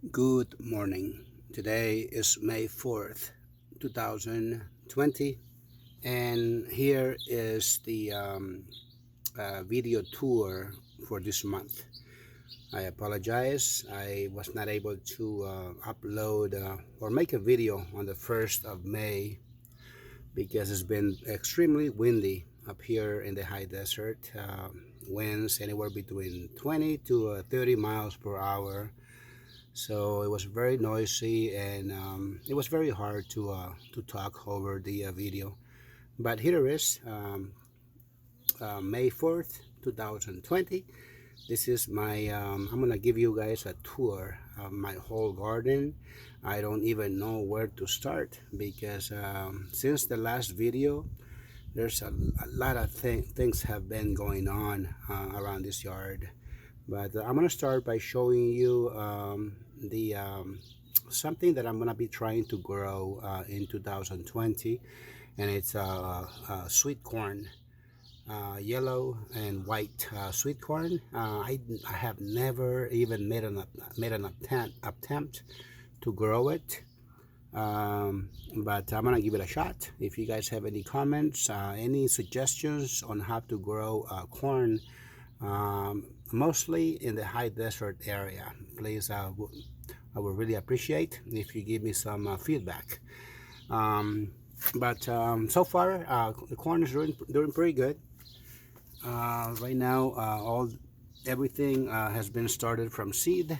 Good morning. Today is May 4th, 2020, and here is the video tour for this month. I apologize, I was not able to upload or make a video on the 1st of May because it's been extremely windy up here in the high desert. Winds anywhere between 20 to 30 miles per hour, so it was very noisy, and it was very hard to talk over the video. But here is May 4th, 2020. This is my I'm gonna give you guys a tour of my whole garden. I don't even know where to start because since the last video, there's a lot of things have been going on around this yard. But I'm gonna start by showing you the something that I'm gonna be trying to grow in 2020, and it's sweet corn, yellow and white sweet corn. I have never even made an attempt to grow it, but I'm gonna give it a shot. If you guys have any comments, any suggestions on how to grow corn, mostly in the high desert area, please, I would really appreciate if you give me some feedback. But so far, the corn is doing pretty good. Right now, everything has been started from seed.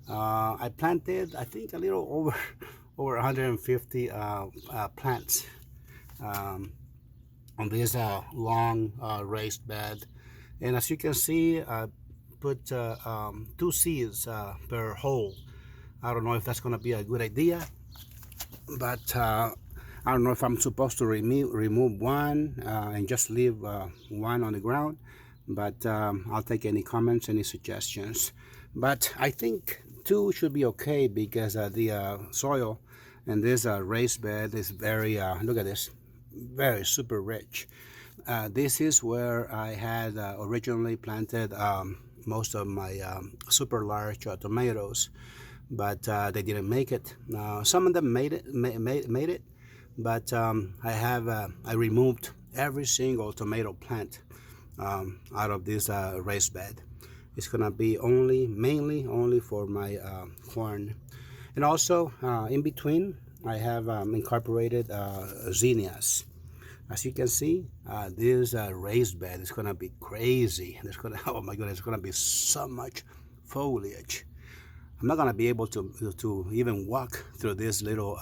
I planted, I think, a little over over 150 plants on this long raised bed. And as you can see, I put 2 seeds per hole. I don't know if that's going to be a good idea, but I don't know if I'm supposed to remove one and just leave one on the ground. But I'll take any comments, any suggestions. But I think 2 should be okay because the soil in this raised bed is very, look at this, very super rich. This is where I had originally planted most of my super large tomatoes, but they didn't make it. Some of them made it, but I removed every single tomato plant out of this raised bed. It's gonna be mainly only for my corn, and also in between I have incorporated zinnias. As you can see, this raised bed is gonna be crazy. Oh my goodness, it's gonna be so much foliage. I'm not gonna be able to even walk through this little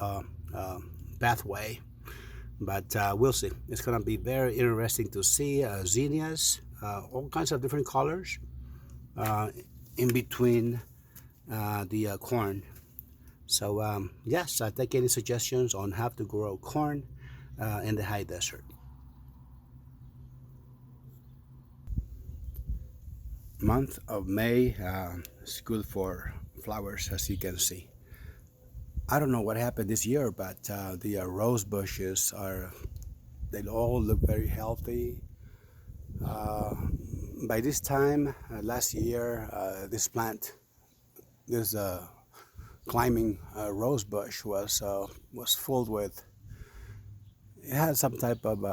pathway, but we'll see. It's gonna be very interesting to see zinnias, all kinds of different colors in between the corn. So yes, I take any suggestions on how to grow corn in the high desert. Month of May is good for flowers, as you can see. I don't know what happened this year, but the rose bushes they all look very healthy. By this time last year, this climbing rose bush was full with. It had some type of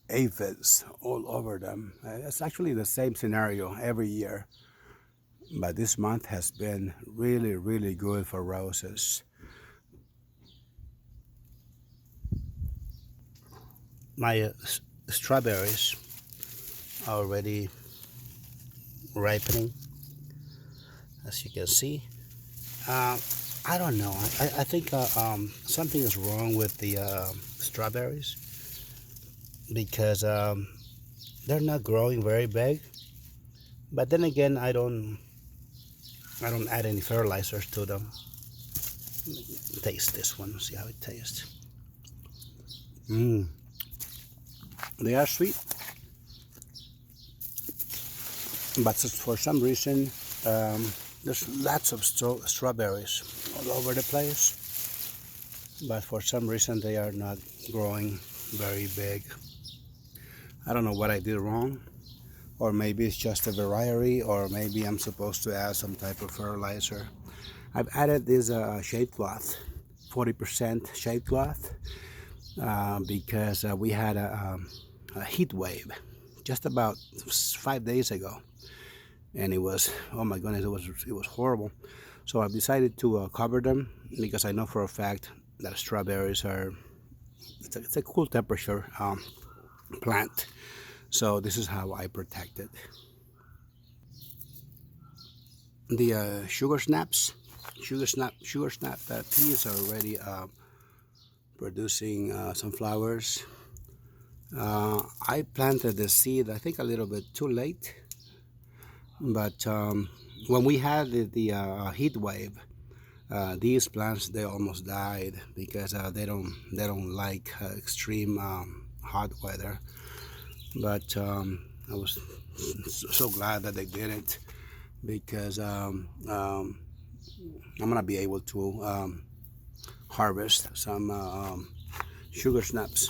aphids all over them. It's actually the same scenario every year, but this month has been really, really good for roses. My strawberries are already ripening, as you can see. I don't know. I think something is wrong with the strawberries because they're not growing very big. But then again, I don't add any fertilizers to them. Taste this one. See how it tastes. They are sweet, but for some reason, there's lots of strawberries all over the place. But for some reason, they are not growing very big. I don't know what I did wrong, or maybe it's just a variety, or maybe I'm supposed to add some type of fertilizer. I've added this shade cloth, 40% shade cloth, because we had a heat wave just about 5 days ago, and it was, oh my goodness, it was horrible. So I've decided to cover them because I know for a fact that strawberries are, it's a cool temperature plant. So this is how I protect it. The sugar snap peas are already producing some flowers. I planted the seed, I think, a little bit too late, but when we had the heat wave, these plants, they almost died because they don't like extreme hot weather. But I was so glad that they didn't, because I'm gonna be able to harvest some sugar snaps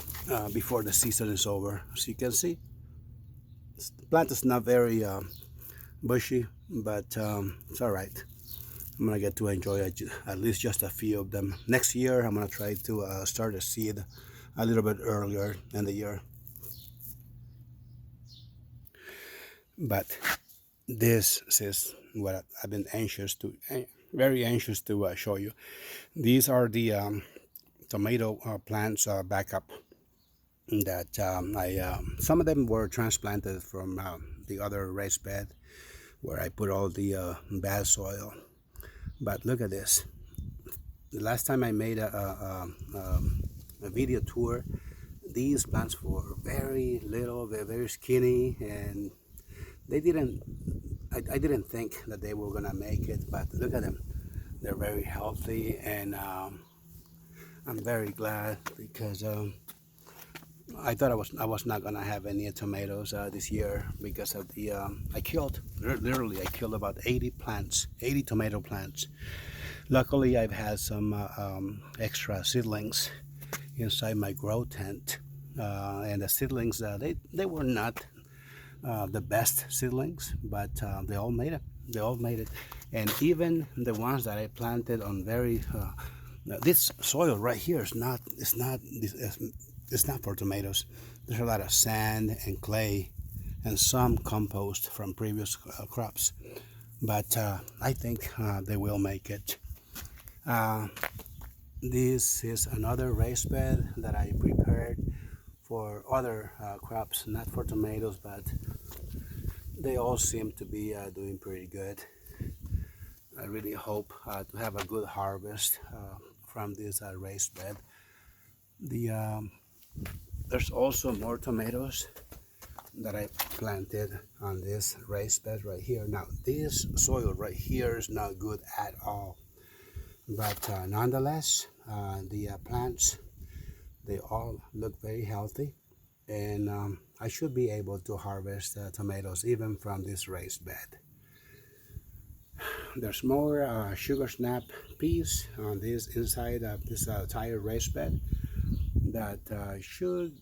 before the season is over. As you can see, the plant is not very bushy, but it's all right. I'm gonna get to enjoy at least just a few of them. Next year, I'm gonna try to start a seed a little bit earlier in the year. But this is what I've been very anxious to show you. These are the tomato plants backup that some of them were transplanted from the other raised bed where I put all the bad soil. But look at this. The last time I made a video tour, these plants were very little, very skinny, and they didn't. I didn't think that they were gonna make it, but look at them. They're very healthy, and I'm very glad because I thought I was not gonna have any tomatoes this year because of the I killed, literally I killed about 80 plants, 80 tomato plants. Luckily, I've had some extra seedlings inside my grow tent, and the seedlings they were not the best seedlings, but they all made it. They all made it, and even the ones that I planted on very this soil right here is not. It's not for tomatoes. There's a lot of sand and clay, and some compost from previous crops. But I think they will make it. This is another raised bed that I prepared for other crops, not for tomatoes, but they all seem to be doing pretty good. I really hope to have a good harvest from this raised bed. There's also more tomatoes that I planted on this raised bed right here. Now, this soil right here is not good at all, but nonetheless, the plants, they all look very healthy, and I should be able to harvest tomatoes even from this raised bed. There's more sugar snap peas on this inside of this tire raised bed that should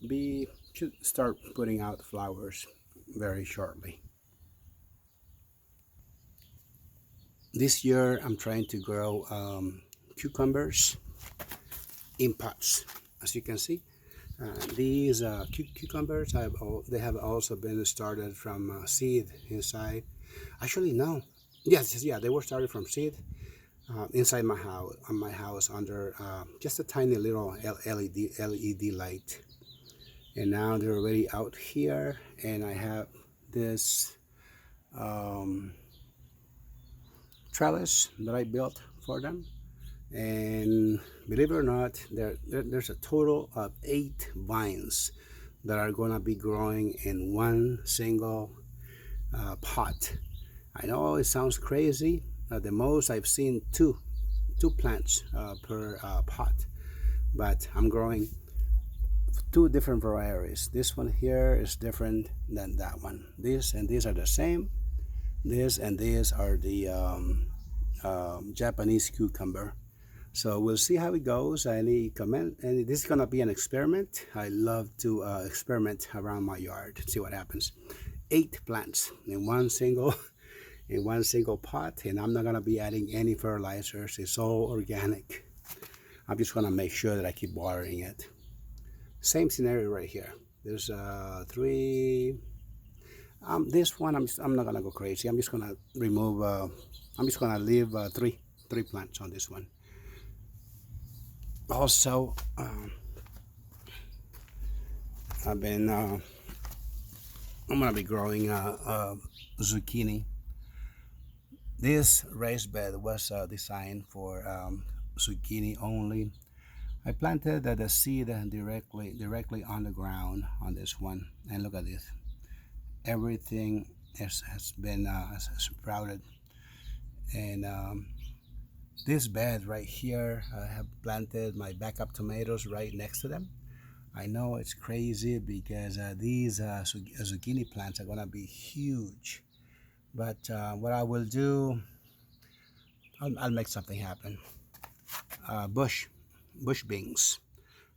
start putting out flowers very shortly. This year I'm trying to grow cucumbers in pots. As you can see, these cucumbers they have also been started from seed inside. Actually, no. Yes, yeah, they were started from seed inside my house under just a tiny little LED light, and now they're already out here, and I have this trellis that I built for them, and believe it or not, there's a total of 8 vines that are gonna be growing in one single pot. I know it sounds crazy. At the most, I've seen two plants per pot, but I'm growing 2 different varieties. This one here is different than that one. This and these are the same. This and these are the Japanese cucumber. So we'll see how it goes. Any comment? And this is gonna be an experiment. I love to experiment around my yard, see what happens. 8 plants in one single in one single pot, and I'm not gonna be adding any fertilizers. It's all organic. I'm just gonna make sure that I keep watering it. Same scenario right here. There's three. This one I'm not gonna go crazy. I'm just gonna remove. I'm just gonna leave three plants on this one. Also, I've been. I'm gonna be growing zucchini. This raised bed was designed for zucchini only. I planted the seed directly on the ground on this one, and look at this. Everything has been sprouted, and this bed right here, I have planted my backup tomatoes right next to them. I know it's crazy because these zucchini plants are gonna be huge, but what I will do, I'll make something happen. Bush beans.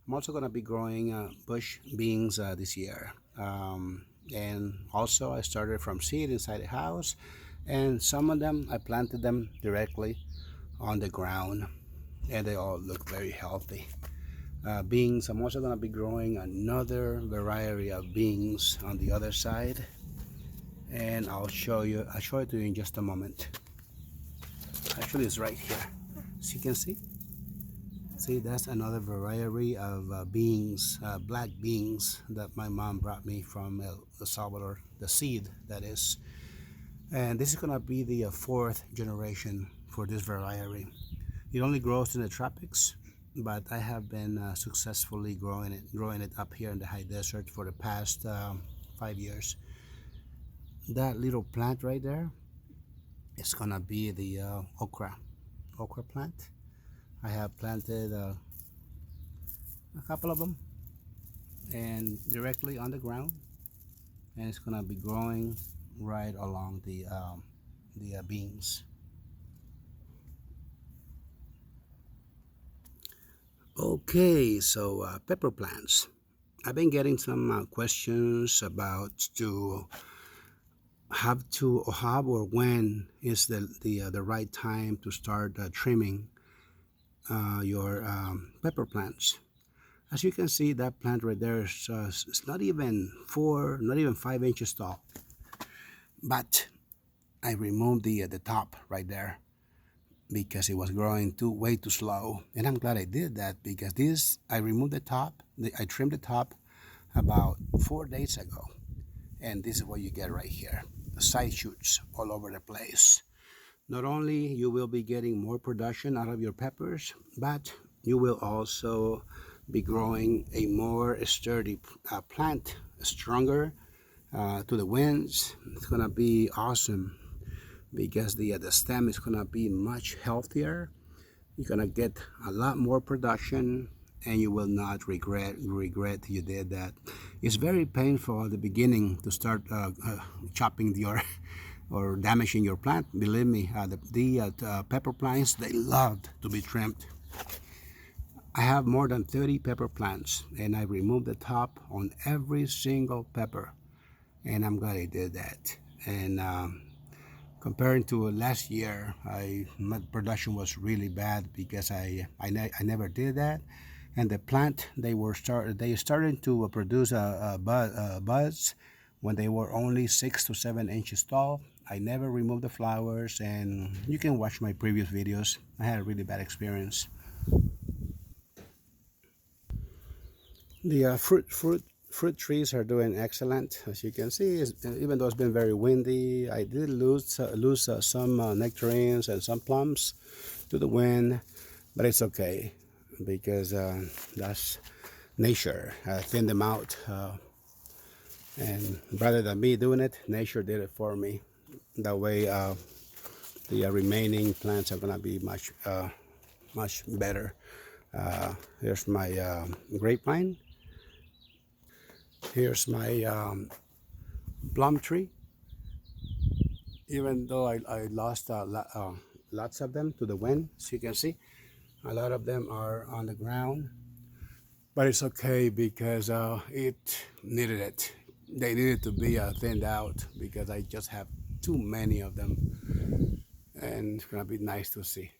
I'm also gonna be growing bush beans this year. And also I started from seed inside the house, and some of them I planted them directly on the ground, and they all look very healthy. Beans, I'm also going to be growing another variety of beans on the other side, and I'll show it to you in just a moment. Actually, it's right here, as you can see, that's another variety of beans, black beans that my mom brought me from El Salvador, the seed that is. And this is going to be the fourth generation for this variety. It only grows in the tropics, but I have been successfully growing it up here in the high desert for the past 5 years. That little plant right there is gonna be the okra plant. I have planted a couple of them and directly on the ground, and it's gonna be growing right along the beans. Okay, so pepper plants. I've been getting some questions about have or when is the right time to start trimming your pepper plants. As you can see, that plant right there is it's not even 5 inches tall, but I removed the top right there because it was growing way too slow, and I'm glad I did that because I removed the top, I trimmed the top about 4 days ago, and this is what you get right here: side shoots all over the place. Not only you will be getting more production out of your peppers, but you will also be growing a more sturdy plant, stronger to the winds. It's gonna be awesome because the stem is gonna be much healthier. You're gonna get a lot more production, and you will not regret you did that. It's very painful at the beginning to start chopping your or damaging your plant. Believe me, the pepper plants, they love to be trimmed. I have more than 30 pepper plants, and I removed the top on every single pepper, and I'm glad I did that. And comparing to last year, my production was really bad because I never did that. And the plant, they started to produce buds when they were only 6 to 7 inches tall. I never removed the flowers, and you can watch my previous videos. I had a really bad experience. The fruit trees are doing excellent. As you can see, even though it's been very windy, I did lose some nectarines and some plums to the wind, but it's okay because that's nature. Thinned them out, and rather than me doing it, nature did it for me. That way, the remaining plants are gonna be much better. Here's my grapevine. Here's my plum tree. Even though I lost lots of them to the wind, as you can see, a lot of them are on the ground, but it's okay because it needed it. They needed to be thinned out because I just have too many of them, and it's gonna be nice to see.